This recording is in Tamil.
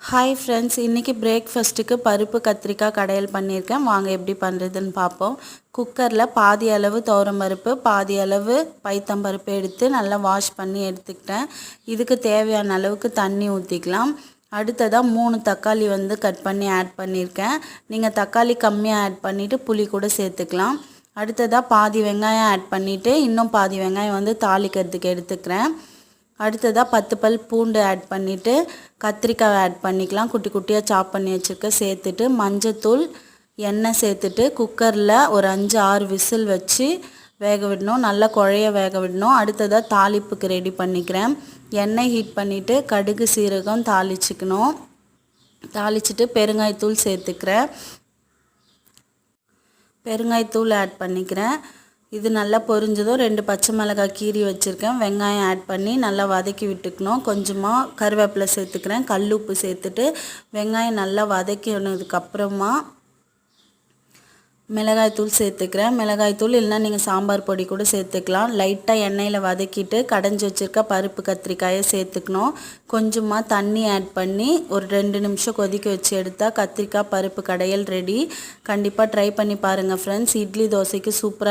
ஹாய் ஃப்ரெண்ட்ஸ், இன்றைக்கி பிரேக்ஃபாஸ்ட்டுக்கு பருப்பு கத்திரிக்காய் கடையல் பண்ணியிருக்கேன். வாங்க எப்படி பண்ணுறதுன்னு பார்ப்போம். குக்கரில் பாதி அளவு துவரம்பருப்பு, பாதி அளவு பைத்தம்பருப்பு எடுத்து நல்லா வாஷ் பண்ணி எடுத்துக்கிட்டேன். இதுக்கு தேவையான அளவுக்கு தண்ணி ஊற்றிக்கலாம். அடுத்ததாக 3 தக்காளி கட் பண்ணி ஆட் பண்ணியிருக்கேன். நீங்கள் தக்காளி கம்மியாக ஆட் பண்ணிவிட்டு புளி கூட சேர்த்துக்கலாம். அடுத்ததாக பாதி வெங்காயம் ஆட் பண்ணிவிட்டு இன்னும் பாதி வெங்காயம் தாளிக்கிறதுக்கு எடுத்துக்கிறேன். அடுத்ததாக 10 பல் பூண்டு ஆட் பண்ணிவிட்டு கத்திரிக்காய் ஆட் பண்ணிக்கலாம். குட்டி குட்டியாக சாப் பண்ணி வச்சுருக்க சேர்த்துட்டு மஞ்சத்தூள், எண்ணெய் சேர்த்துட்டு குக்கரில் ஒரு 5-6 விசில் வச்சு வேக விடணும். நல்லா குழைய வேக விடணும். அடுத்ததாக தாளிப்புக்கு ரெடி பண்ணிக்கிறேன். எண்ணெய் ஹீட் பண்ணிவிட்டு கடுகு சீரகம் தாளிச்சிக்கணும். தாளிச்சிட்டு பெருங்காயத்தூள் சேர்த்துக்கிறேன். பெருங்காயத்தூள் ஆட் பண்ணிக்கிறேன். இது நல்லா பொரிஞ்சதும் 2 பச்சை மிளகாய் கீறி வச்சுருக்கேன். வெங்காயம் ஆட் பண்ணி நல்லா வதக்கி விட்டுக்கணும். கொஞ்சமாக கருவேப்பிலை சேர்த்துக்கிறேன். கல் உப்பு சேர்த்துட்டு வெங்காயம் நல்லா வதக்கினதுக்கப்புறமா மிளகாய்த்தூள் சேர்த்துக்கிறேன். மிளகாய்த்தூள் இல்லைனா நீங்கள் சாம்பார் பொடி கூட சேர்த்துக்கலாம். லைட்டாக எண்ணெயில் வதக்கிட்டு கடைஞ்சி வச்சுருக்க பருப்பு கத்திரிக்காயை சேர்த்துக்கணும். கொஞ்சமாக தண்ணி ஆட் பண்ணி ஒரு 2 நிமிஷம் கொதிக்க வச்சு எடுத்தால் கத்திரிக்காய் பருப்பு கடையல் ரெடி. கண்டிப்பாக ட்ரை பண்ணி பாருங்கள் ஃப்ரெண்ட்ஸ். இட்லி தோசைக்கு சூப்பராக